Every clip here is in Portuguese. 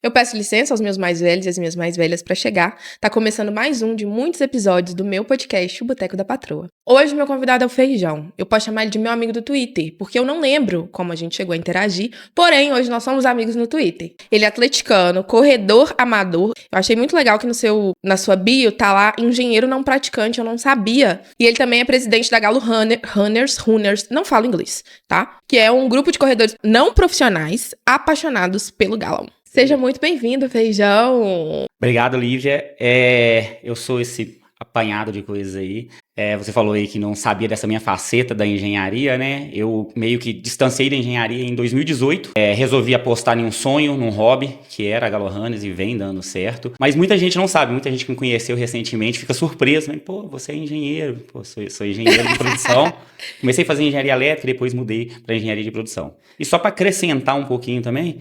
Eu peço licença aos meus mais velhos e às minhas mais velhas para chegar. Tá começando mais um de muitos episódios do meu podcast, O Boteco da Patroa. Hoje meu convidado é o Feijão. Eu posso chamar ele de meu amigo do Twitter, porque eu não lembro como a gente chegou a interagir, porém hoje nós somos amigos no Twitter. Ele é atleticano, corredor amador. Eu achei muito legal que na sua bio tá lá engenheiro não praticante, eu não sabia. E ele também é presidente da Galo Runners, não falo inglês, tá? Que é um grupo de corredores não profissionais apaixonados pelo Galo. Seja muito bem-vindo, Feijão. Obrigado, Lívia. Eu sou esse apanhado de coisas aí. Você falou aí que não sabia dessa minha faceta da engenharia, né? Eu meio que distanciei da engenharia em 2018. Resolvi apostar em um sonho, num hobby, que era a Galo Runners, e vem dando certo. Mas muita gente não sabe, muita gente que me conheceu recentemente fica surpresa, né? Pô, você é engenheiro. Pô, sou engenheiro de produção. Comecei a fazer engenharia elétrica e depois mudei para engenharia de produção. E só para acrescentar um pouquinho também,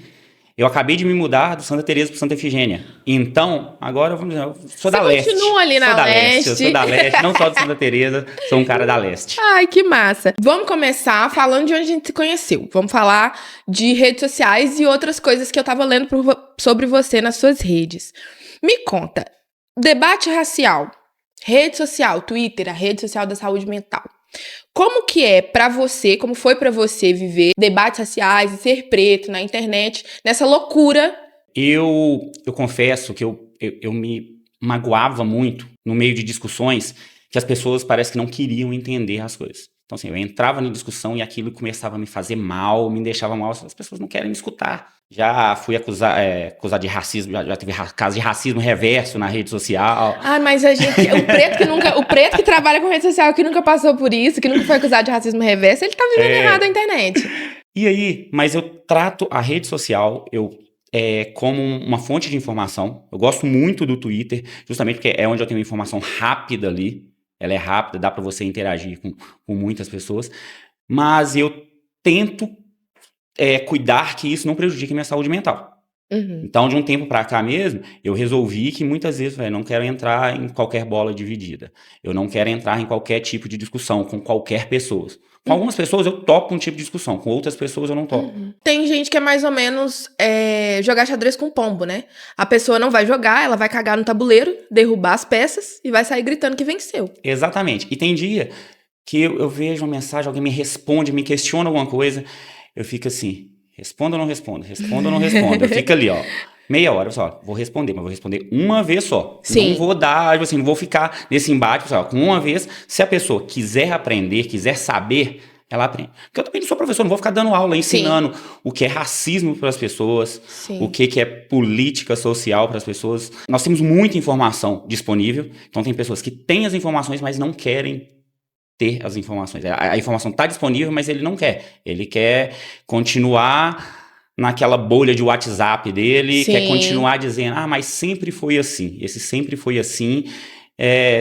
eu acabei de me mudar do Santa Teresa para Santa Efigênia. Então, agora eu sou da Leste. Você continua ali na Leste. Eu sou da Leste, não só do Santa Teresa, sou um cara da Leste. Ai, que massa. Vamos começar falando de onde a gente se conheceu. Vamos falar de redes sociais e outras coisas que eu tava lendo sobre você nas suas redes. Me conta, debate racial, rede social, Twitter, a rede social da saúde mental. Como que é pra você, como foi pra você viver debates raciais e ser preto na internet, nessa loucura? Eu confesso que eu me magoava muito no meio de discussões que as pessoas parece que não queriam entender as coisas. Então assim, eu entrava na discussão e aquilo começava a me fazer mal, me deixava mal, as pessoas não querem me escutar. Já fui acusado de racismo, já teve caso de racismo reverso na rede social. Ah, mas o preto que trabalha com rede social, que nunca passou por isso, que nunca foi acusado de racismo reverso, ele tá vivendo errado na internet. E aí, mas eu trato a rede social, como uma fonte de informação. Eu gosto muito do Twitter, justamente porque é onde eu tenho informação rápida ali. Ela é rápida, dá pra você interagir com muitas pessoas. Mas eu tento cuidar que isso não prejudique minha saúde mental. Uhum. Então, de um tempo pra cá mesmo, eu resolvi que muitas vezes, não quero entrar em qualquer bola dividida. Eu não quero entrar em qualquer tipo de discussão com qualquer pessoa. Com algumas pessoas eu topo um tipo de discussão, com outras pessoas eu não topo. Uhum. Tem gente que é mais ou menos jogar xadrez com pombo, né? A pessoa não vai jogar, ela vai cagar no tabuleiro, derrubar as peças e vai sair gritando que venceu. Exatamente. E tem dia que eu vejo uma mensagem, alguém me responde, me questiona alguma coisa, eu fico assim, responda ou não responda? Responda ou não responda? Eu fico ali, meia hora, vou responder, mas vou responder uma vez só. Sim. Não vou dar, não vou ficar nesse embate, com uma vez. Se a pessoa quiser aprender, quiser saber, ela aprende. Porque eu também não sou professor, não vou ficar dando aula, ensinando o que é racismo para as pessoas, o que é política social para as pessoas. Nós temos muita informação disponível, então tem pessoas que têm as informações, mas não querem ter as informações. A informação está disponível, mas ele não quer. Ele quer continuar naquela bolha de WhatsApp dele, quer continuar dizendo, mas sempre foi assim. Esse sempre foi assim.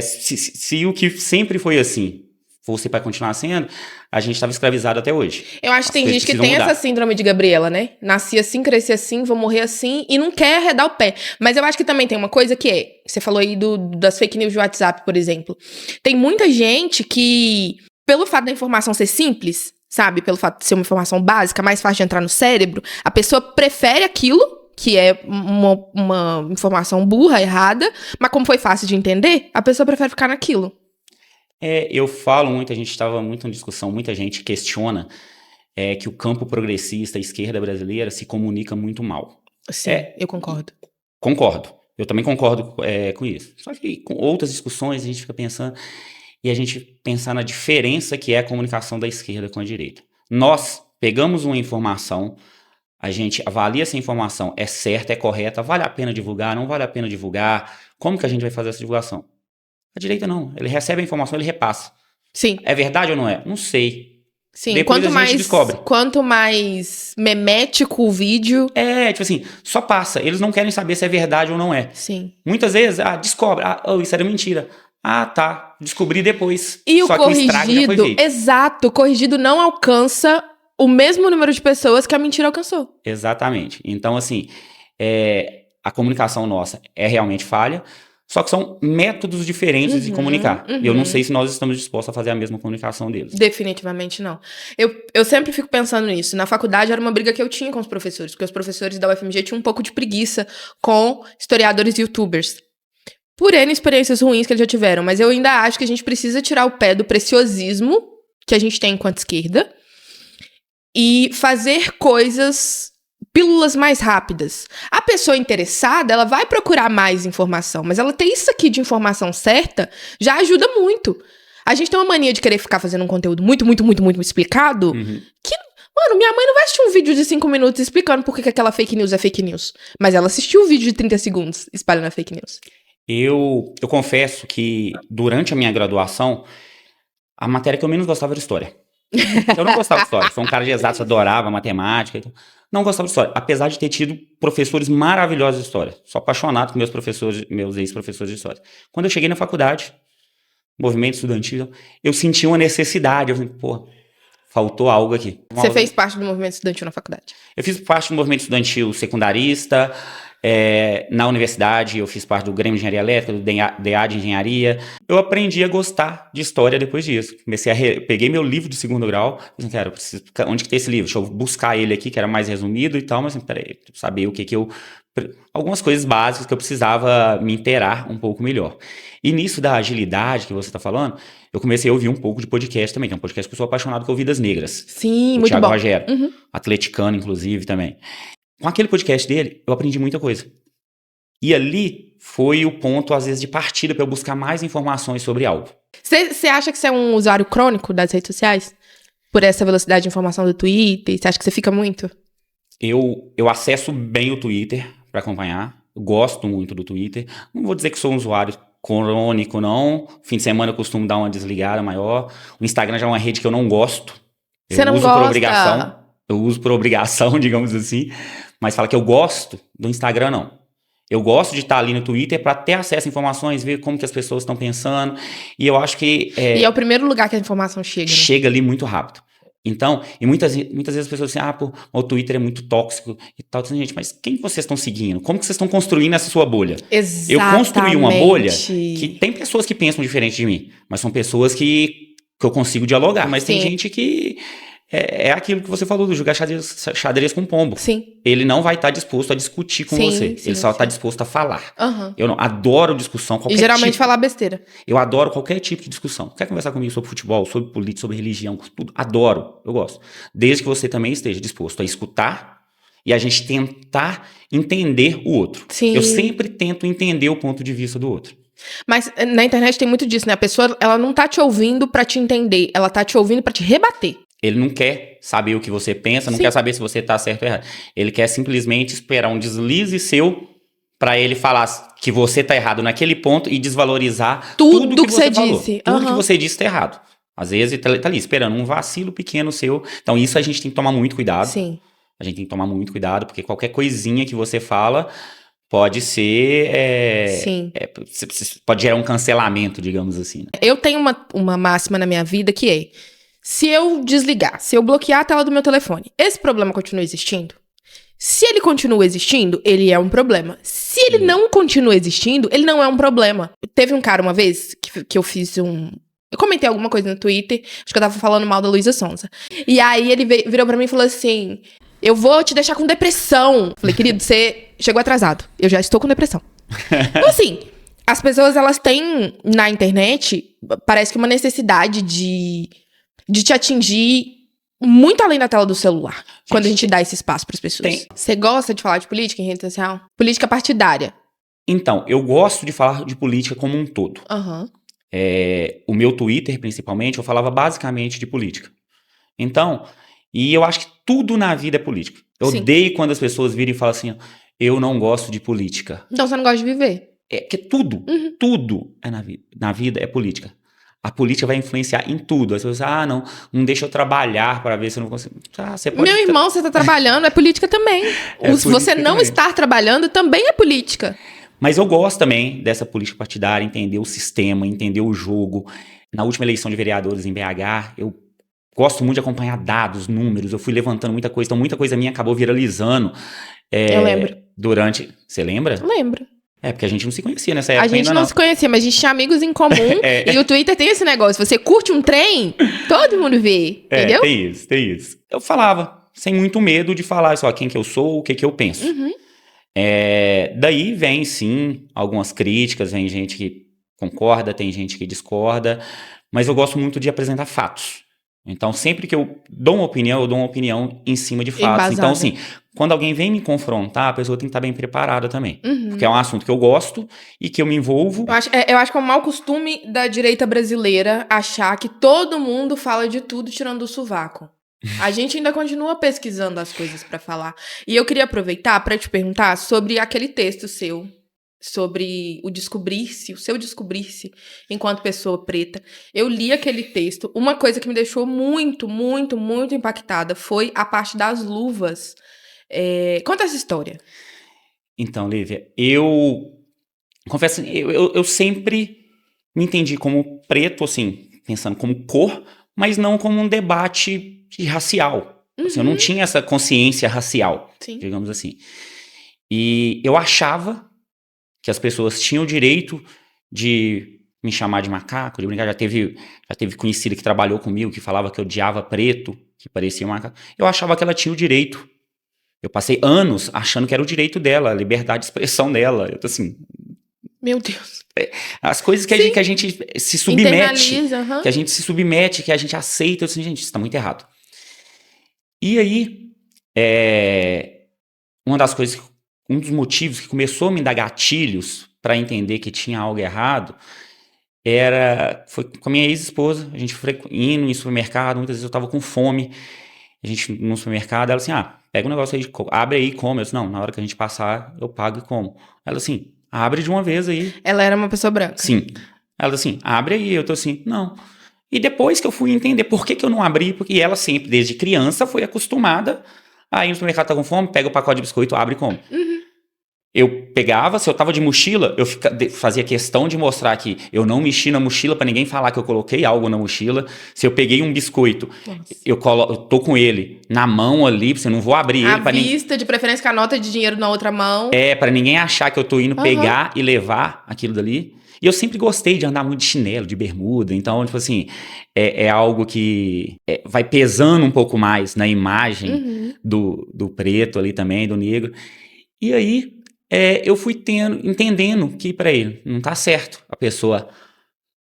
Se o que sempre foi assim fosse para continuar sendo, a gente estava escravizado até hoje. Eu acho que tem gente que tem essa síndrome de Gabriela, né? Nasci assim, cresci assim, vou morrer assim e não quer arredar o pé. Mas eu acho que também tem uma coisa que você falou aí das fake news de WhatsApp, por exemplo. Tem muita gente que, pelo fato da informação ser simples, sabe? Pelo fato de ser uma informação básica, mais fácil de entrar no cérebro, a pessoa prefere aquilo, que é uma informação burra, errada, mas como foi fácil de entender, a pessoa prefere ficar naquilo. Eu falo muito, a gente estava muito em discussão, muita gente questiona que o campo progressista, a esquerda brasileira, se comunica muito mal. Sim, eu concordo. Concordo. Eu também concordo com isso. Só que com outras discussões a gente fica pensando, e a gente pensar na diferença que é a comunicação da esquerda com a direita. Nós pegamos uma informação, a gente avalia se a informação é certa, é correta, vale a pena divulgar, não vale a pena divulgar, como que a gente vai fazer essa divulgação? A direita não, ele recebe a informação, ele repassa. Sim. É verdade ou não é? Não sei. Sim, depois a gente descobre. Quanto mais memético o vídeo... só passa. Eles não querem saber se é verdade ou não é. Sim. Muitas vezes, descobre. Isso era mentira. Tá, descobri depois. E só o corrigido, que o estrago já foi feito. Exato, o corrigido não alcança o mesmo número de pessoas que a mentira alcançou. Exatamente. Então, a comunicação nossa é realmente falha. Só que são métodos diferentes de comunicar. Eu não sei se nós estamos dispostos a fazer a mesma comunicação deles. Definitivamente não. Eu sempre fico pensando nisso. Na faculdade era uma briga que eu tinha com os professores, porque os professores da UFMG tinham um pouco de preguiça com historiadores e youtubers. Por N experiências ruins que eles já tiveram. Mas eu ainda acho que a gente precisa tirar o pé do preciosismo que a gente tem enquanto esquerda e fazer pílulas mais rápidas. A pessoa interessada, ela vai procurar mais informação, mas ela ter isso aqui de informação certa já ajuda muito. A gente tem uma mania de querer ficar fazendo um conteúdo muito, muito, muito, muito explicado, que, mano, minha mãe não vai assistir um vídeo de 5 minutos explicando por que aquela fake news é fake news, mas ela assistiu o vídeo de 30 segundos espalhando a fake news. Eu confesso que, durante a minha graduação, a matéria que eu menos gostava era história. Eu não gostava de história. Sou um cara de exatos, adorava matemática. Então, não gostava de história. Apesar de ter tido professores maravilhosos de história. Sou apaixonado com meus ex-professores de história. Quando eu cheguei na faculdade, movimento estudantil, eu senti uma necessidade. Eu falei, pô, faltou algo aqui. Você fez parte do movimento estudantil na faculdade? Eu fiz parte do movimento estudantil secundarista. Na universidade, eu fiz parte do Grêmio de Engenharia Elétrica, do DA de Engenharia. Eu aprendi a gostar de história depois disso. Peguei meu livro de segundo grau, falei, cara, onde que tem esse livro? Deixa eu buscar ele aqui, que era mais resumido e tal, mas peraí, saber o que eu... Algumas coisas básicas que eu precisava me inteirar um pouco melhor. E nisso da agilidade que você está falando, eu comecei a ouvir um pouco de podcast também, que é um podcast que eu sou apaixonado com Vidas Negras. Sim, muito Thiago bom. Rogério, atleticano, inclusive, também. Com aquele podcast dele, eu aprendi muita coisa. E ali foi o ponto, às vezes, de partida para eu buscar mais informações sobre algo. Você acha que você é um usuário crônico das redes sociais? Por essa velocidade de informação do Twitter? Você acha que você fica muito? Eu acesso bem o Twitter para acompanhar. Eu gosto muito do Twitter. Não vou dizer que sou um usuário crônico, não. Fim de semana eu costumo dar uma desligada maior. O Instagram já é uma rede que eu não gosto. Você não uso gosta? Por obrigação. Eu uso por obrigação, digamos assim. Mas fala que eu gosto do Instagram, não. Eu gosto de estar ali no Twitter para ter acesso a informações, ver como que as pessoas estão pensando. E eu acho que... E é o primeiro lugar que a informação chega. Né? Chega ali muito rápido. Então, e muitas vezes as pessoas dizem, pô, o Twitter é muito tóxico e tal. Gente, mas quem vocês estão seguindo? Como que vocês estão construindo essa sua bolha? Exatamente. Eu construí uma bolha que tem pessoas que pensam diferente de mim, mas são pessoas que eu consigo dialogar. Mas tem gente que... É aquilo que você falou, do jogar xadrez com pombo. Sim. Ele não vai estar disposto a discutir com você. Ele só está disposto a falar. Eu adoro discussão, qualquer tipo. E geralmente falar besteira. Eu adoro qualquer tipo de discussão. Quer conversar comigo sobre futebol, sobre política, sobre religião, tudo? Adoro, eu gosto. Desde que você também esteja disposto a escutar e a gente tentar entender o outro. Sim. Eu sempre tento entender o ponto de vista do outro. Mas na internet tem muito disso, né? A pessoa, ela não tá te ouvindo pra te entender, ela tá te ouvindo pra te rebater. Ele não quer saber o que você pensa, não quer saber se você tá certo ou errado. Ele quer simplesmente esperar um deslize seu pra ele falar que você tá errado naquele ponto e desvalorizar tudo que você falou. disse. Tudo que você disse tá errado. Às vezes ele tá ali esperando um vacilo pequeno seu. Então isso a gente tem que tomar muito cuidado. Sim. A gente tem que tomar muito cuidado, porque qualquer coisinha que você fala pode ser... pode gerar um cancelamento, digamos assim. Né? Eu tenho uma máxima na minha vida que é... Se eu desligar, se eu bloquear a tela do meu telefone, esse problema continua existindo? Se ele continua existindo, ele é um problema. Se ele não continua existindo, ele não é um problema. Teve um cara uma vez que eu fiz um... Eu comentei alguma coisa no Twitter, acho que eu tava falando mal da Luísa Sonza. E aí ele virou pra mim e falou assim... Eu vou te deixar com depressão. Falei, querido, você chegou atrasado. Eu já estou com depressão. Então assim, as pessoas elas têm na internet, parece que uma necessidade de te atingir muito além da tela do celular. Quando a gente dá esse espaço para as pessoas. Você gosta de falar de política em rede social? Política partidária. Então, eu gosto de falar de política como um todo. O meu Twitter, principalmente, eu falava basicamente de política. Então, e eu acho que tudo na vida é política. Eu odeio quando as pessoas viram e falam assim, eu não gosto de política. Então você não gosta de viver. Porque tudo é na vida é política. A política vai influenciar em tudo. As pessoas não deixa eu trabalhar para ver se eu não consigo. Você pode Meu irmão, você tá trabalhando, é política também. Se você não estar trabalhando, também é política. Mas eu gosto também dessa política partidária, entender o sistema, entender o jogo. Na última eleição de vereadores em BH, eu gosto muito de acompanhar dados, números. Eu fui levantando muita coisa, então muita coisa minha acabou viralizando. Eu lembro. Você lembra? Lembro. Porque a gente não se conhecia nessa A época gente ainda não se conhecia, mas a gente tinha amigos em comum. E o Twitter tem esse negócio. Você curte um trem, todo mundo vê. Entendeu? Tem isso. Eu falava, sem muito medo de falar só quem que eu sou, o que eu penso. Uhum. Daí vem, sim, algumas críticas, vem gente que concorda, tem gente que discorda, mas eu gosto muito de apresentar fatos. Então, sempre que eu dou uma opinião, eu dou uma opinião em cima de fatos. Embasada. Então, assim, quando alguém vem me confrontar, a pessoa tem que estar bem preparada também. Uhum. Porque é um assunto que eu gosto e que eu me envolvo. Eu acho que é um mau costume da direita brasileira achar que todo mundo fala de tudo tirando o sovaco. A gente ainda continua pesquisando as coisas pra falar. E eu queria aproveitar pra te perguntar sobre aquele texto seu, sobre o seu descobrir-se enquanto pessoa preta. Eu li aquele texto. Uma coisa que me deixou muito, muito, muito impactada foi a parte das luvas. Conta essa história. Então, Lívia, eu confesso, eu sempre me entendi como preto, assim, pensando como cor, mas não como um debate racial. Uhum. Assim, eu não tinha essa consciência racial, Sim. digamos assim. E eu achava que as pessoas tinham o direito de me chamar de macaco, de brincar. Já teve conhecida que trabalhou comigo, que falava que odiava preto, que parecia um macaco. Eu achava que ela tinha o direito. Eu passei anos achando que era o direito dela, a liberdade de expressão dela. Eu tô assim... Meu Deus. As coisas que a gente se submete, internaliza, uhum. que a gente se submete, que a gente aceita, eu assim, gente, isso tá muito errado. E aí, um dos motivos que começou a me dar gatilhos para entender que tinha algo errado foi com a minha ex-esposa. A gente foi indo em supermercado, muitas vezes eu tava com fome. A gente no supermercado, ela assim, pega um negócio aí, abre aí e come. Eu disse, não, na hora que a gente passar, eu pago e como. Ela assim, abre de uma vez aí. Ela era uma pessoa branca? Sim. Ela assim, abre aí. Eu tô assim, não. E depois que eu fui entender por que eu não abri, porque ela sempre, desde criança, foi acostumada a ir no supermercado, tá com fome, pega o pacote de biscoito, abre e come. Uhum. Eu pegava, se eu tava de mochila, eu fazia questão de mostrar que eu não mexi na mochila pra ninguém falar que eu coloquei algo na mochila. Se eu peguei um biscoito, eu tô com ele na mão ali, você não vou abrir ele. À vista, de preferência com a nota de dinheiro na outra mão. Pra ninguém achar que eu tô indo pegar e levar aquilo dali. E eu sempre gostei de andar muito de chinelo, de bermuda. Então, tipo assim, é algo que vai pesando um pouco mais na imagem do preto ali também, do negro. E aí... eu fui entendendo que, peraí, não tá certo a pessoa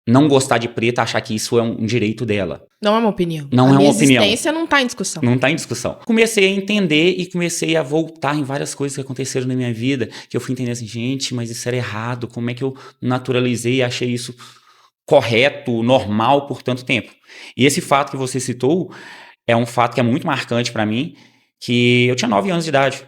não gostar de preto, achar que isso é um direito dela. Não é uma opinião. Não é uma opinião. A existência não tá em discussão. Não tá em discussão. Comecei a entender e comecei a voltar em várias coisas que aconteceram na minha vida, que eu fui entendendo assim, gente, mas isso era errado, como é que eu naturalizei e achei isso correto, normal por tanto tempo? E esse fato que você citou é um fato que é muito marcante pra mim, que eu tinha 9 anos de idade.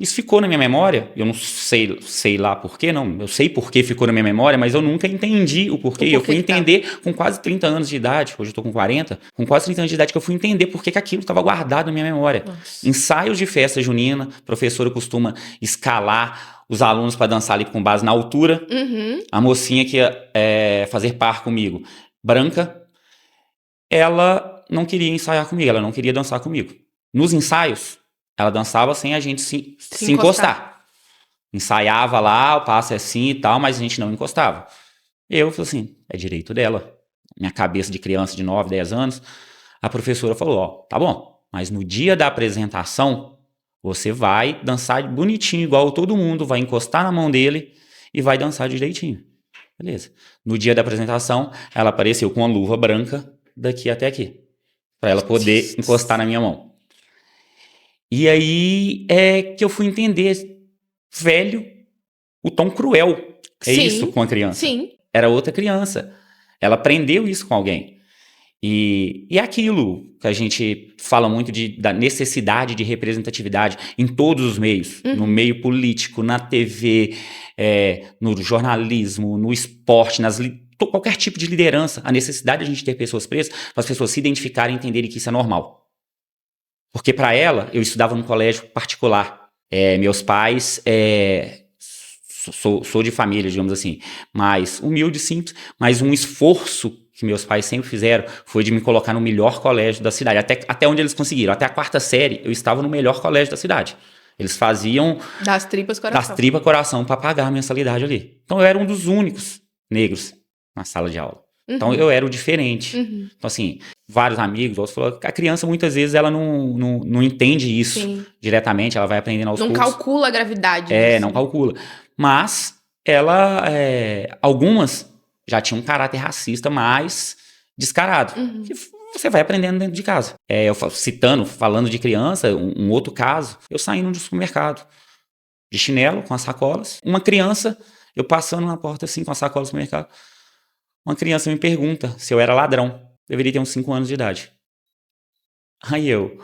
Isso ficou na minha memória, eu não sei lá por quê, não, eu sei por que ficou na minha memória, mas eu nunca entendi o porquê. Eu fui entender com quase 30 anos de idade, hoje eu tô com 40, com quase 30 anos de idade que eu fui entender por que aquilo estava guardado na minha memória. Nossa. Ensaios de festa junina, a professora costuma escalar os alunos para dançar ali com base na altura. A mocinha que ia fazer par comigo, branca, ela não queria ensaiar comigo, ela não queria dançar comigo. Nos ensaios, ela dançava sem a gente se encostar. Ensaiava lá, o passo é assim e tal, mas a gente não encostava. Eu falei assim, é direito dela. Minha cabeça de criança de 9, 10 anos, a professora falou, tá bom, mas no dia da apresentação, você vai dançar bonitinho, igual todo mundo, vai encostar na mão dele e vai dançar direitinho. Beleza. No dia da apresentação, ela apareceu com uma luva branca daqui até aqui, para ela poder encostar na minha mão. E aí que eu fui entender, velho, o tom cruel. Isso com a criança. Sim. Era outra criança. Ela aprendeu isso com alguém. E aquilo que a gente fala muito da necessidade de representatividade em todos os meios. No meio político, na TV, no jornalismo, no esporte, qualquer tipo de liderança. A necessidade de a gente ter pessoas pretas para as pessoas se identificarem e entenderem que isso é normal. Porque para ela, eu estudava num colégio particular. Meus pais, sou de família, digamos assim, mais humilde, simples, mas um esforço que meus pais sempre fizeram foi de me colocar no melhor colégio da cidade, até onde eles conseguiram. Até a 4ª série, eu estava no melhor colégio da cidade. Eles faziam das tripas coração para pagar a mensalidade ali. Então eu era um dos únicos negros na sala de aula. Então eu era o diferente. Então assim, vários amigos, outros falaram que a criança muitas vezes ela não entende isso diretamente, ela vai aprendendo aos poucos. Não calcula a gravidade disso. Não calcula. Mas ela, algumas já tinham um caráter racista mais descarado. Que você vai aprendendo dentro de casa. Falando de criança, um outro caso, eu saindo do supermercado, de chinelo, com as sacolas. Uma criança, eu passando na porta assim, com as sacolas do supermercado, uma criança me pergunta se eu era ladrão. Deveria ter uns 5 anos de idade. Aí eu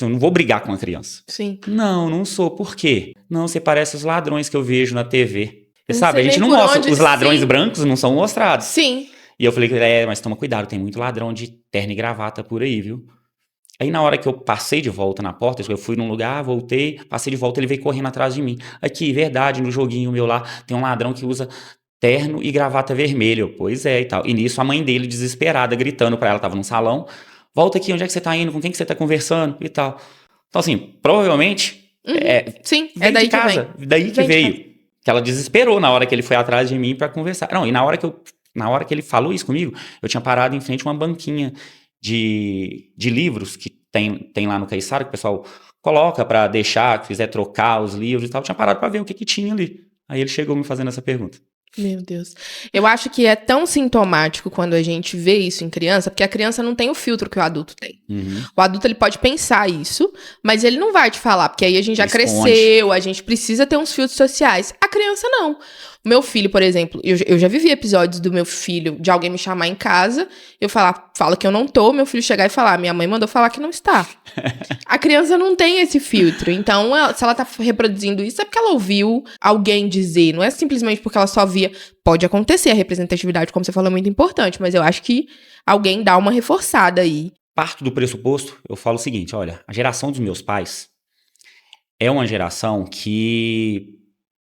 não vou brigar com uma criança. Sim. Não sou. Por quê? Não, você parece os ladrões que eu vejo na TV. Você sabe, a gente não mostra, os ladrões brancos não são mostrados. Sim. E eu falei, mas toma cuidado, tem muito ladrão de terno e gravata por aí, viu? Aí na hora que eu passei de volta na porta, eu fui num lugar, voltei, passei de volta, ele veio correndo atrás de mim. Aqui, verdade, no joguinho meu lá, tem um ladrão que usa terno e gravata vermelha. Pois é, e tal. E nisso a mãe dele, desesperada, gritando pra ela, tava no salão, volta aqui, onde é que você tá indo? Com quem que você tá conversando? E tal. Então assim, provavelmente, sim, daí de casa, daí que veio. Que ela desesperou na hora que ele foi atrás de mim pra conversar. Não, e na hora que ele falou isso comigo, eu tinha parado em frente a uma banquinha de livros que tem lá no Caiçara, que o pessoal coloca pra deixar, quiser trocar os livros e tal. Eu tinha parado pra ver o que tinha ali. Aí ele chegou me fazendo essa pergunta. Meu Deus. Eu acho que é tão sintomático quando a gente vê isso em criança, porque a criança não tem o filtro que o adulto tem. O adulto, ele pode pensar isso, mas ele não vai te falar, porque aí a gente já cresceu, a gente precisa ter uns filtros sociais. A criança não. O meu filho, por exemplo, eu já vivi episódios do meu filho, de alguém me chamar em casa, eu falo que eu não tô, meu filho chegar e falar, minha mãe mandou falar que não está. A criança não tem esse filtro, então se ela tá reproduzindo isso é porque ela ouviu alguém dizer, não é simplesmente porque ela só via. Pode acontecer, a representatividade, como você falou, é muito importante, mas eu acho que alguém dá uma reforçada aí. Parto do pressuposto, eu falo o seguinte, olha, a geração dos meus pais é uma geração que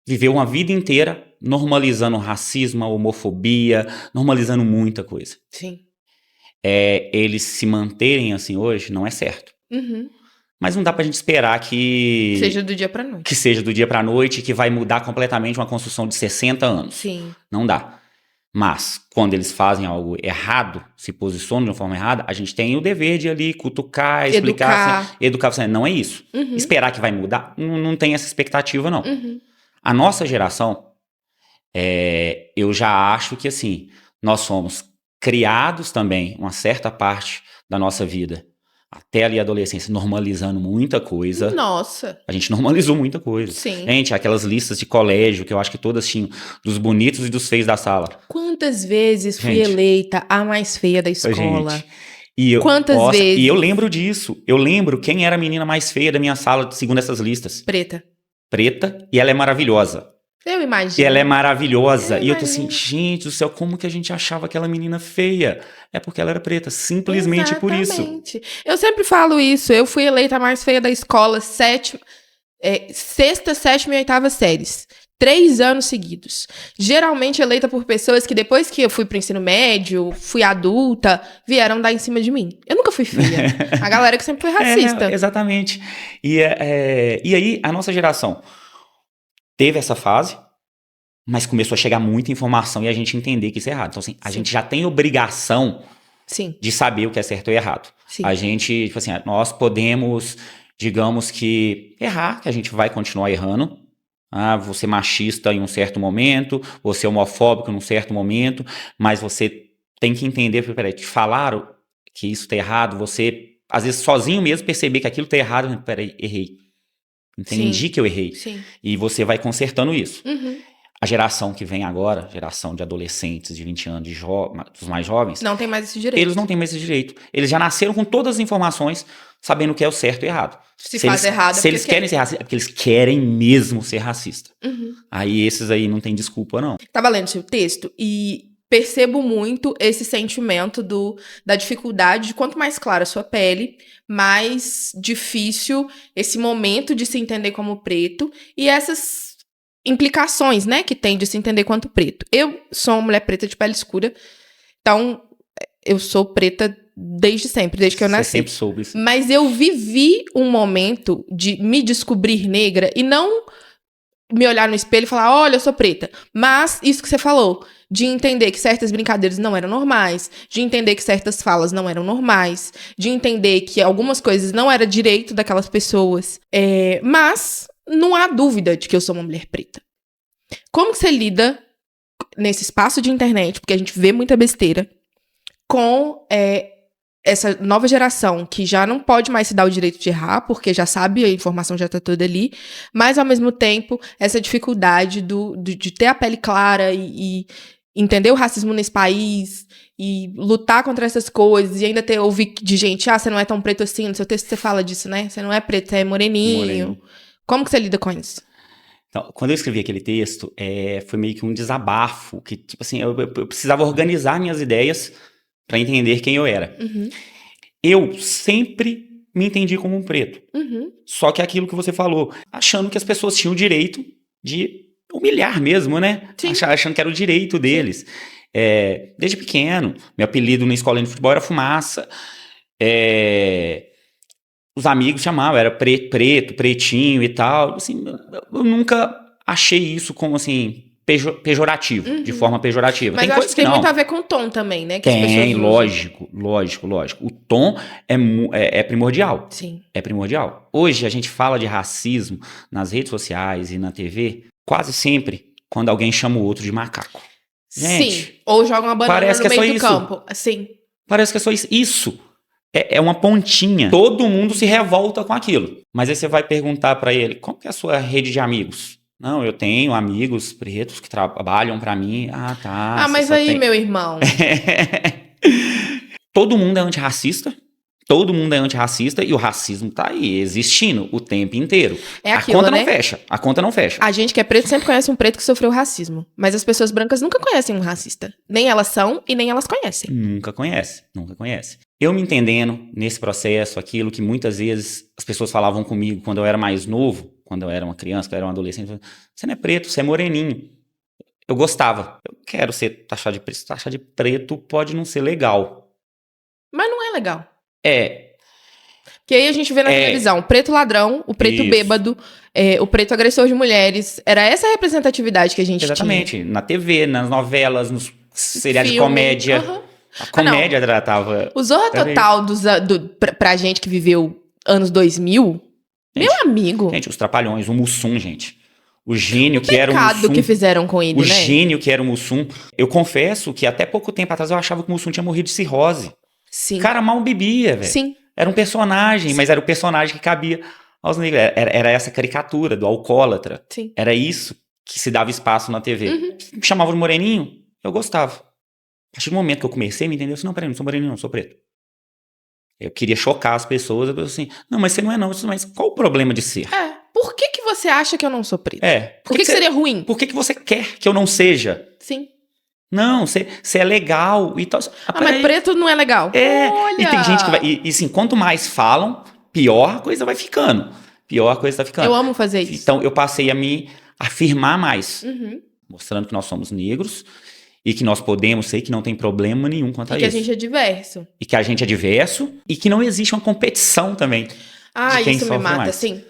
viveu uma vida inteira normalizando o racismo, a homofobia, normalizando muita coisa. Sim. Eles se manterem assim hoje não é certo. Mas não dá pra gente esperar que seja do dia pra noite. Que seja do dia pra noite, que vai mudar completamente uma construção de 60 anos. Sim. Não dá. Mas, quando eles fazem algo errado, se posicionam de uma forma errada, a gente tem o dever de ali cutucar, explicar, educar. Não é isso. Esperar que vai mudar, não tem essa expectativa, não. A nossa geração, eu já acho que, assim, nós somos criados também, uma certa parte da nossa vida, até ali a adolescência, normalizando muita coisa. Nossa! A gente normalizou muita coisa. Sim. Gente, aquelas listas de colégio, que eu acho que todas tinham, dos bonitos e dos feios da sala. Quantas vezes fui eleita a mais feia da escola? Quantas vezes? E eu lembro disso. Eu lembro quem era a menina mais feia da minha sala, segundo essas listas. Preta, e ela é maravilhosa. Eu imagino. E ela é maravilhosa. E eu tô assim, gente do céu, como que a gente achava aquela menina feia? É porque ela era preta, simplesmente por isso. Eu sempre falo isso. Eu fui eleita a mais feia da escola, sexta, sétima e oitava séries. 3 anos seguidos. Geralmente eleita por pessoas que depois que eu fui pro ensino médio, fui adulta, vieram dar em cima de mim. Eu nunca fui feia. A galera que sempre foi racista. Exatamente. E aí, a nossa geração teve essa fase, mas começou a chegar muita informação e a gente entender que isso é errado. Então, assim, a gente já tem obrigação de saber o que é certo e errado. Sim. A gente, tipo assim, nós podemos, digamos que, errar, que a gente vai continuar errando. Você machista em um certo momento, você homofóbico em um certo momento, mas você tem que entender, peraí, te falaram que isso tá errado, você, às vezes, sozinho mesmo perceber que aquilo tá errado, peraí, errei. Entendi que eu errei. Sim. E você vai consertando isso. A geração que vem agora, geração de adolescentes de 20 anos, dos mais jovens... Não tem mais esse direito. Eles não têm mais esse direito. Eles já nasceram com todas as informações, sabendo o que é o certo e errado. Se faz errado, se eles querem ser racistas, é porque eles querem mesmo ser racistas. Aí esses aí não tem desculpa, não. Tava lendo seu texto e percebo muito esse sentimento da dificuldade de quanto mais clara a sua pele, mais difícil esse momento de se entender como preto e essas implicações, né, que tem de se entender quanto preto. Eu sou uma mulher preta de pele escura, então eu sou preta desde sempre, desde que eu nasci. Você sempre soube isso. Mas eu vivi um momento de me descobrir negra e não me olhar no espelho e falar, olha, eu sou preta. Mas isso que você falou, de entender que certas brincadeiras não eram normais, de entender que certas falas não eram normais, de entender que algumas coisas não era direito daquelas pessoas. Mas não há dúvida de que eu sou uma mulher preta. Como que você lida nesse espaço de internet, porque a gente vê muita besteira, com essa nova geração que já não pode mais se dar o direito de errar, porque já sabe, a informação já tá toda ali, mas ao mesmo tempo, essa dificuldade de ter a pele clara e entender o racismo nesse país e lutar contra essas coisas e ainda ouvir de gente, você não é tão preto assim, no seu texto você fala disso, né? Você não é preto, você é moreninho. Como que você lida com isso? Então, quando eu escrevi aquele texto, foi meio que um desabafo, que, tipo assim, eu precisava organizar minhas ideias para entender quem eu era. Uhum. Eu sempre me entendi como um preto. Uhum. Só que aquilo que você falou, achando que as pessoas tinham o direito de humilhar mesmo, né? Achando que era o direito deles. Desde pequeno, meu apelido na escola de futebol era Fumaça. Os amigos chamavam, era preto, pretinho e tal. Assim, eu nunca achei isso como, assim, pejorativo, de forma pejorativa. Mas tem eu acho que tem não. muito a ver com o tom também, né? Que Tem, lógico. O tom é primordial. Sim. É primordial. Hoje a gente fala de racismo nas redes sociais e na TV, quase sempre quando alguém chama o outro de macaco. Gente, sim. Ou joga uma banana no meio do campo. Sim. Parece que é só isso. Isso é uma pontinha. Todo mundo se revolta com aquilo. Mas aí você vai perguntar pra ele, como que é a sua rede de amigos? Não, eu tenho amigos pretos que trabalham pra mim. Ah, tá. Mas aí, meu irmão... Todo mundo é antirracista. Todo mundo é antirracista e o racismo tá aí, existindo o tempo inteiro. Aquilo, a conta né? não fecha. A conta não fecha. A gente que é preto sempre conhece um preto que sofreu racismo. Mas as pessoas brancas nunca conhecem um racista. Nem elas são e nem elas conhecem. Nunca conhece. Eu me entendendo nesse processo, aquilo que muitas vezes as pessoas falavam comigo quando eu era mais novo, quando eu era uma criança, quando eu era um adolescente, você não é preto, você é moreninho. Eu gostava. Eu quero ser taxado de preto. Taxar de preto pode não ser legal. Mas não é legal. Que aí a gente vê na televisão, o preto ladrão, o preto bêbado, o preto agressor de mulheres. Era essa a representatividade que a gente Exatamente. tinha. Na TV, nas novelas, nos seriados de comédia. Uhum. A comédia tratava... O Zorra Total pra gente que viveu anos 2000, gente, meu amigo. Gente, os Trapalhões, o Mussum, gente. O gênio que era o Mussum. O pecado que fizeram com ele, né? O gênio que era o Mussum. Eu confesso que até pouco tempo atrás eu achava que o Mussum tinha morrido de cirrose. Sim. O cara mal bebia, velho. Sim. Era um personagem, mas era o personagem que cabia aos negros. Era essa caricatura do alcoólatra. Sim. Era isso que se dava espaço na TV. Uhum. Me chamavam de moreninho, eu gostava. A partir do momento que eu comecei a me entender, eu disse, não, peraí, não sou moreninho, não, sou preto. Eu queria chocar as pessoas, eu assim, não, mas você não é não, mas qual o problema de ser? Por que você acha que eu não sou preto? Por que você, seria ruim? Por que você quer que eu não seja? Sim. Não, você é legal e tal. Mas preto não é legal. Olha! E tem gente que vai... E assim, quanto mais falam, pior a coisa vai ficando. Eu amo fazer isso. Então, eu passei a me afirmar mais. Mostrando que nós somos negros e que nós podemos ser, que não tem problema nenhum quanto a isso. E que a gente é diverso. E que a gente é diverso e que não existe uma competição também. De quem isso me mata, mais. Sim.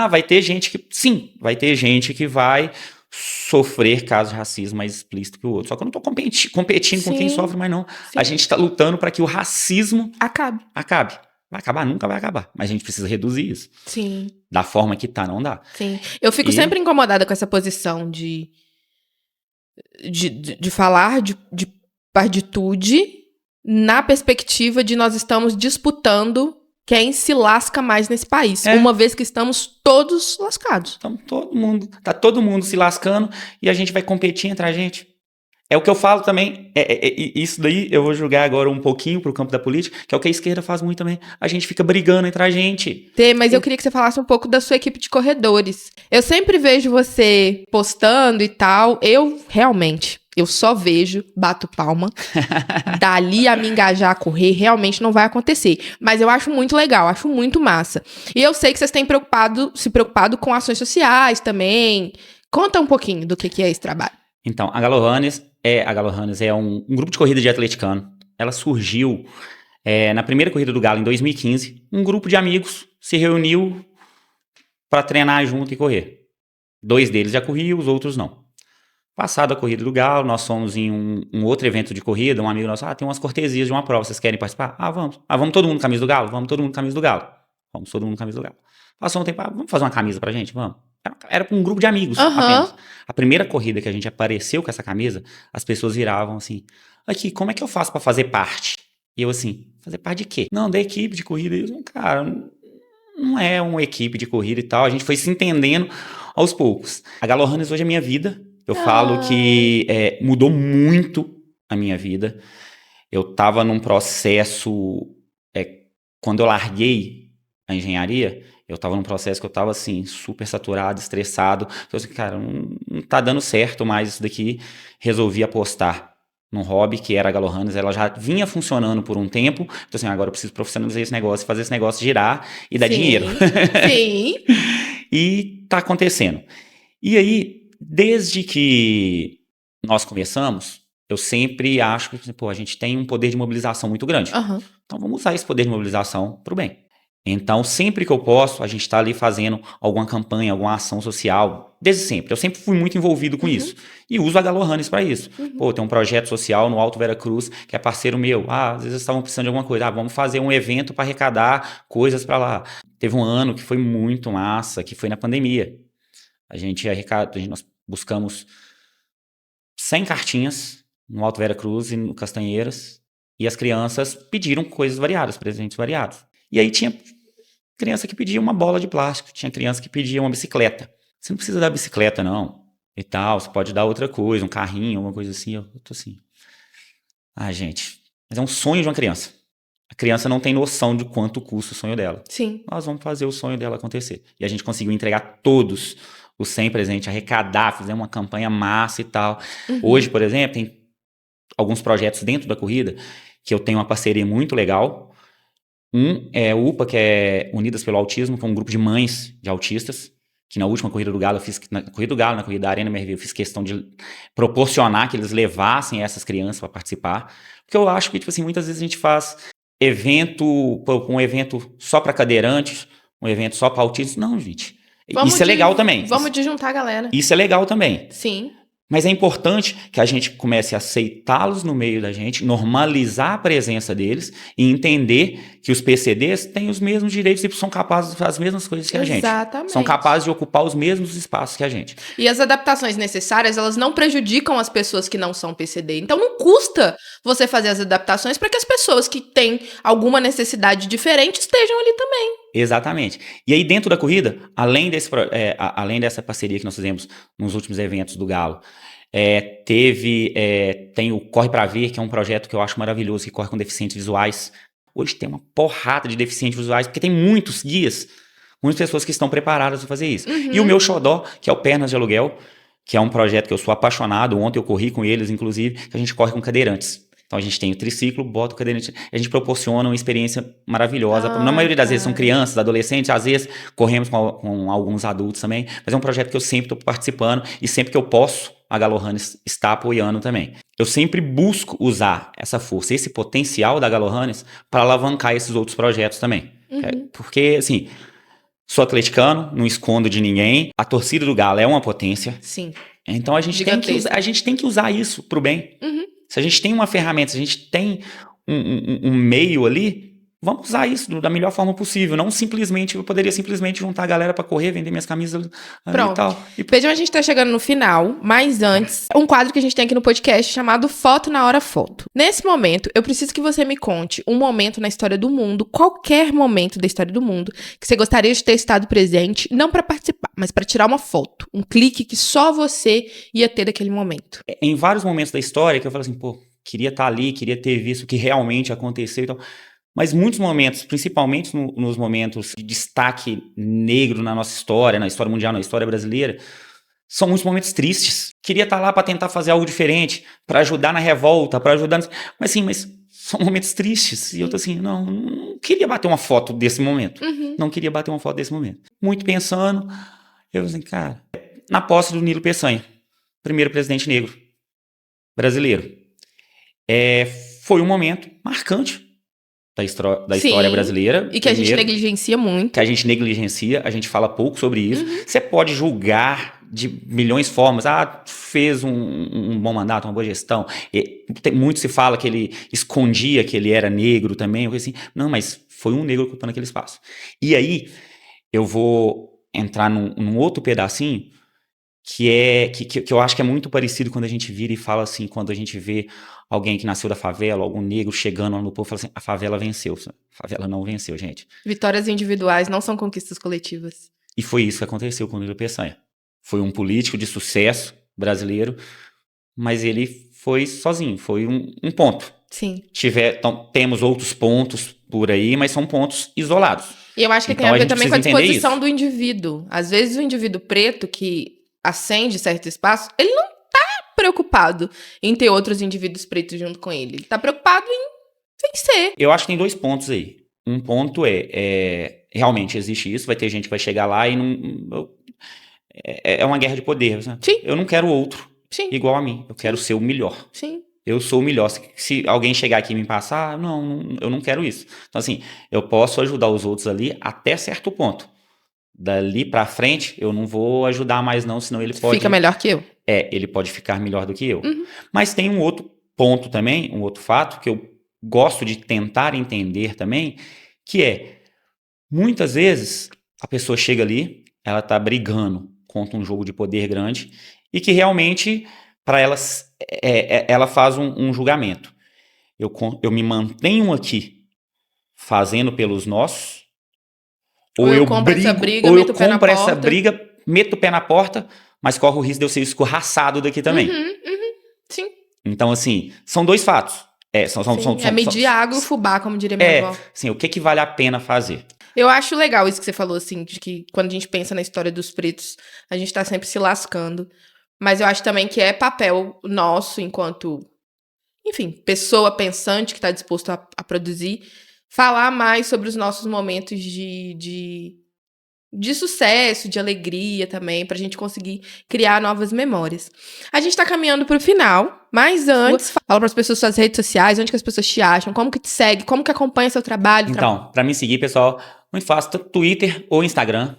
Vai ter gente que... Sim, vai ter gente que vai... sofrer casos de racismo mais explícito que o outro. Só que eu não tô competindo com quem sofre mais, não. Sim. A gente tá lutando para que o racismo acabe. Vai acabar? Nunca vai acabar. Mas a gente precisa reduzir isso. Sim. Da forma que tá, não dá. Sim. Eu fico sempre incomodada com essa posição de falar de partitude na perspectiva de nós estamos disputando quem se lasca mais nesse país, uma vez que estamos todos lascados. Então, todo mundo se lascando e a gente vai competir entre a gente. É o que eu falo também, isso daí eu vou julgar agora um pouquinho pro campo da política, que é o que a esquerda faz muito também. A gente fica brigando entre a gente. Mas eu queria que você falasse um pouco da sua equipe de corredores. Eu sempre vejo você postando e tal, eu só vejo, bato palma, dali a me engajar a correr, realmente não vai acontecer. Mas eu acho muito legal, acho muito massa. E eu sei que vocês têm se preocupado com ações sociais também. Conta um pouquinho do que é esse trabalho. Então, a Galo Runners é um grupo de corrida de atleticano. Ela surgiu Na primeira corrida do Galo, em 2015, um grupo de amigos se reuniu para treinar junto e correr. 2 deles já corriam, os outros não. Passada a corrida do Galo, nós fomos em um outro evento de corrida, um amigo nosso, tem umas cortesias de uma prova, vocês querem participar? Vamos. Vamos todo mundo com camisa do Galo? Vamos todo mundo com camisa do Galo. Vamos todo mundo com camisa do Galo. Passou um tempo, vamos fazer uma camisa pra gente? Vamos. Era para um grupo de amigos apenas. A primeira corrida que a gente apareceu com essa camisa, as pessoas viravam assim, aqui, como é que eu faço para fazer parte? E eu assim, fazer parte de quê? Não, da equipe de corrida. E eu, cara, não é uma equipe de corrida e tal. A gente foi se entendendo aos poucos. A Galo Runners hoje é minha vida. Eu falo que mudou muito a minha vida. Eu tava num processo... quando eu larguei a engenharia, eu tava num processo que eu tava assim, super saturado, estressado. Então, assim, cara, não tá dando certo mais isso daqui. Resolvi apostar num hobby que era a Galo Runners. Ela já vinha funcionando por um tempo. Então, assim, agora eu preciso profissionalizar esse negócio, fazer esse negócio girar e dar dinheiro. Sim. E tá acontecendo. E aí, desde que nós começamos, eu sempre acho que a gente tem um poder de mobilização muito grande. Então vamos usar esse poder de mobilização para o bem. Então, sempre que eu posso, a gente está ali fazendo alguma campanha, alguma ação social, desde sempre. Eu sempre fui muito envolvido com isso. E uso a Galo Runners para isso. Tem um projeto social no Alto Vera Cruz, que é parceiro meu. Às vezes estavam precisando de alguma coisa. Vamos fazer um evento para arrecadar coisas para lá. Teve um ano que foi muito massa, que foi na pandemia. Nós buscamos 100 cartinhas no Alto Vera Cruz e no Castanheiras, e as crianças pediram coisas variadas, presentes variados. E aí tinha criança que pedia uma bola de plástico, tinha criança que pedia uma bicicleta. Você não precisa dar bicicleta, não, e tal, você pode dar outra coisa, um carrinho, alguma coisa assim. Eu tô assim, gente, mas é um sonho de uma criança. A criança não tem noção de quanto custa o sonho dela. Sim. Nós vamos fazer o sonho dela acontecer. E a gente conseguiu entregar todos os 100 presentes, arrecadar, fizemos uma campanha massa e tal. Hoje, por exemplo, tem alguns projetos dentro da corrida que eu tenho uma parceria muito legal. Um é o UPA, que é Unidas pelo Autismo, que é um grupo de mães de autistas, que na última corrida do Galo, na corrida da Arena MRV, eu fiz questão de proporcionar que eles levassem essas crianças para participar. Porque eu acho que, tipo assim, muitas vezes a gente faz um evento só para cadeirantes, um evento só para autistas. Não, gente. Isso é legal também. Vamos de juntar a galera. Isso é legal também. Sim. Mas é importante que a gente comece a aceitá-los no meio da gente, normalizar a presença deles e entender que os PCDs têm os mesmos direitos e são capazes de fazer as mesmas coisas que a gente. Exatamente. São capazes de ocupar os mesmos espaços que a gente. E as adaptações necessárias, elas não prejudicam as pessoas que não são PCD. Então não custa você fazer as adaptações para que as pessoas que têm alguma necessidade diferente estejam ali também. Exatamente. E aí dentro da corrida, além dessa parceria que nós fizemos nos últimos eventos do Galo, tem o Corre Pra Ver, que é um projeto que eu acho maravilhoso, que corre com deficientes visuais. Hoje tem uma porrada de deficientes visuais, porque tem muitos guias, muitas pessoas que estão preparadas para fazer isso. E o meu xodó, que é o Pernas de Aluguel, que é um projeto que eu sou apaixonado. Ontem eu corri com eles, inclusive, que a gente corre com cadeirantes. Então a gente tem o triciclo, bota o cadeirante, a gente proporciona uma experiência maravilhosa. Na maioria das vezes são crianças, adolescentes, às vezes corremos com alguns adultos também, mas é um projeto que eu sempre estou participando e sempre que eu posso, a Galo Runners está apoiando também. Eu sempre busco usar essa força, esse potencial da Galo Runners para alavancar esses outros projetos também. Porque, assim, sou atleticano, não escondo de ninguém, a torcida do Galo é uma potência. Sim. Então a gente tem que usar isso pro bem. Se a gente tem uma ferramenta, se a gente tem um meio ali, vamos usar isso da melhor forma possível. Não simplesmente, eu poderia simplesmente juntar a galera para correr, vender minhas camisas Pronto. E tal. Vejam, a gente tá chegando no final, mas antes, um quadro que a gente tem aqui no podcast chamado Foto na Hora Foto. Nesse momento, eu preciso que você me conte um momento na história do mundo, qualquer momento da história do mundo, que você gostaria de ter estado presente, não para participar, mas para tirar uma foto, um clique que só você ia ter daquele momento. Em vários momentos da história que eu falo assim, queria estar ali, queria ter visto o que realmente aconteceu e tal. Mas muitos momentos, principalmente nos momentos de destaque negro na nossa história, na história mundial, na história brasileira, são muitos momentos tristes. Queria estar lá para tentar fazer algo diferente, para ajudar na revolta, para ajudar... Mas são momentos tristes. E eu tô assim, não queria bater uma foto desse momento. Não queria bater uma foto desse momento. Muito pensando, eu assim, cara, na posse do Nilo Peçanha, primeiro presidente negro brasileiro. Foi um momento marcante da história brasileira. E que a gente negligencia muito. Que a gente negligencia, a gente fala pouco sobre isso. Você pode julgar de milhões de formas. Fez um bom mandato, uma boa gestão. Muito se fala que ele escondia que ele era negro também. Assim. Não, mas foi um negro ocupando aquele espaço. E aí, eu vou entrar num outro pedacinho que eu acho que é muito parecido quando a gente vira e fala assim, quando a gente vê alguém que nasceu da favela, algum negro chegando no povo e fala assim, a favela venceu. A favela não venceu, gente. Vitórias individuais não são conquistas coletivas. E foi isso que aconteceu com o Nilo Peçanha. Foi um político de sucesso brasileiro, mas ele foi sozinho, foi um ponto. Sim. Então, temos outros pontos por aí, mas são pontos isolados. E eu acho que tem a ver também com a disposição do indivíduo. Às vezes o indivíduo preto que ascende certo espaço, ele não tá preocupado em ter outros indivíduos pretos junto com ele. Ele tá preocupado em vencer. Eu acho que tem 2 pontos aí. Um ponto realmente existe isso, vai ter gente que vai chegar lá e não... É uma guerra de poder, né? Sim. Eu não quero outro igual a mim. Eu quero ser o melhor. Sim. Eu sou o melhor. Se alguém chegar aqui e me passar, eu não quero isso. Então, assim, eu posso ajudar os outros ali até certo ponto. Dali pra frente, eu não vou ajudar mais não, senão ele pode... Fica melhor que eu. Ele pode ficar melhor do que eu. Mas tem um outro ponto também, um outro fato, que eu gosto de tentar entender também, que muitas vezes, a pessoa chega ali, ela tá brigando contra um jogo de poder grande, e que realmente, para elas, ela faz um julgamento. Eu me mantenho aqui, fazendo pelos nossos, ou eu compro essa briga, meto o pé na porta. Essa briga, meto o pé na porta, mas corre o risco de eu ser escorraçado daqui também. Sim. Então, assim, são 2 fatos. Medir água e fubá, como diria minha avó. Sim, o que vale a pena fazer? Eu acho legal isso que você falou, assim, de que quando a gente pensa na história dos pretos, a gente tá sempre se lascando. Mas eu acho também que é papel nosso, enquanto, enfim, pessoa pensante que tá disposto a produzir, falar mais sobre os nossos momentos de sucesso, de alegria também, pra gente conseguir criar novas memórias. A gente tá caminhando pro final, mas antes, fala pras pessoas suas redes sociais, onde que as pessoas te acham, como que te segue, como que acompanha seu trabalho. Então, pra me seguir, pessoal, muito fácil, tanto Twitter ou Instagram,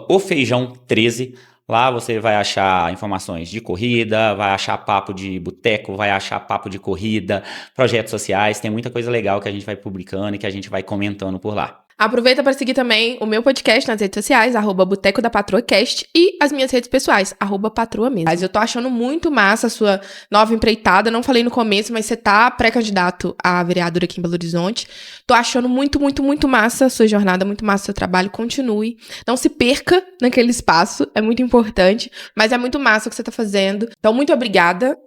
@ofeijão13. Lá você vai achar informações de corrida, vai achar papo de boteco, vai achar papo de corrida, projetos sociais, tem muita coisa legal que a gente vai publicando e que a gente vai comentando por lá. Aproveita para seguir também o meu podcast nas redes sociais, @Boteco da Patroa Cast, e as minhas redes pessoais, @Patroa mesmo. Mas eu tô achando muito massa a sua nova empreitada, não falei no começo, mas você tá pré-candidato a vereador aqui em Belo Horizonte. Tô achando muito, muito, muito massa a sua jornada, muito massa o seu trabalho, continue. Não se perca naquele espaço, é muito importante, mas é muito massa o que você tá fazendo. Então, muito obrigada.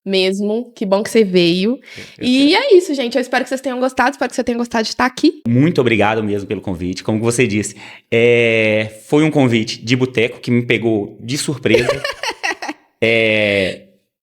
Mesmo, que bom que você veio. E é isso, gente. Eu espero que vocês tenham gostado. Espero que você tenha gostado de estar aqui. Muito obrigado mesmo pelo convite. Como você disse, foi um convite de boteco que me pegou de surpresa.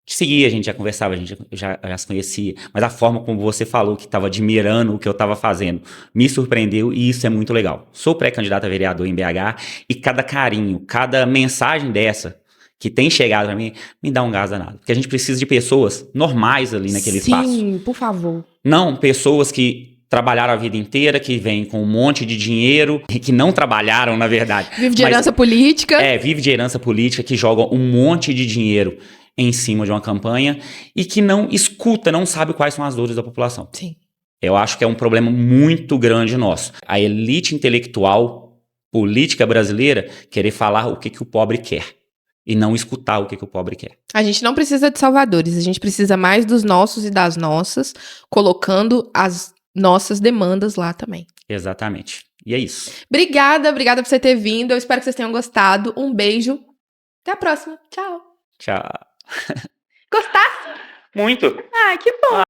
Seguia, a gente já conversava, a gente já se conhecia. Mas a forma como você falou que estava admirando o que eu estava fazendo me surpreendeu e isso é muito legal. Sou pré-candidato a vereador em BH e cada carinho, cada mensagem dessa que tem chegado pra mim, me dá um gás danado. Porque a gente precisa de pessoas normais ali naquele espaço. Sim, por favor. Não pessoas que trabalharam a vida inteira, que vêm com um monte de dinheiro, e que não trabalharam, na verdade. Vive de herança política. Vive de herança política, que jogam um monte de dinheiro em cima de uma campanha e que não escuta, não sabe quais são as dores da população. Sim. Eu acho que é um problema muito grande nosso. A elite intelectual política brasileira querer falar o que o pobre quer. E não escutar o que o pobre quer. A gente não precisa de salvadores, a gente precisa mais dos nossos e das nossas, colocando as nossas demandas lá também. Exatamente. E é isso. Obrigada por você ter vindo. Eu espero que vocês tenham gostado. Um beijo. Até a próxima. Tchau. Tchau. Gostasse? Muito. Ah, que bom.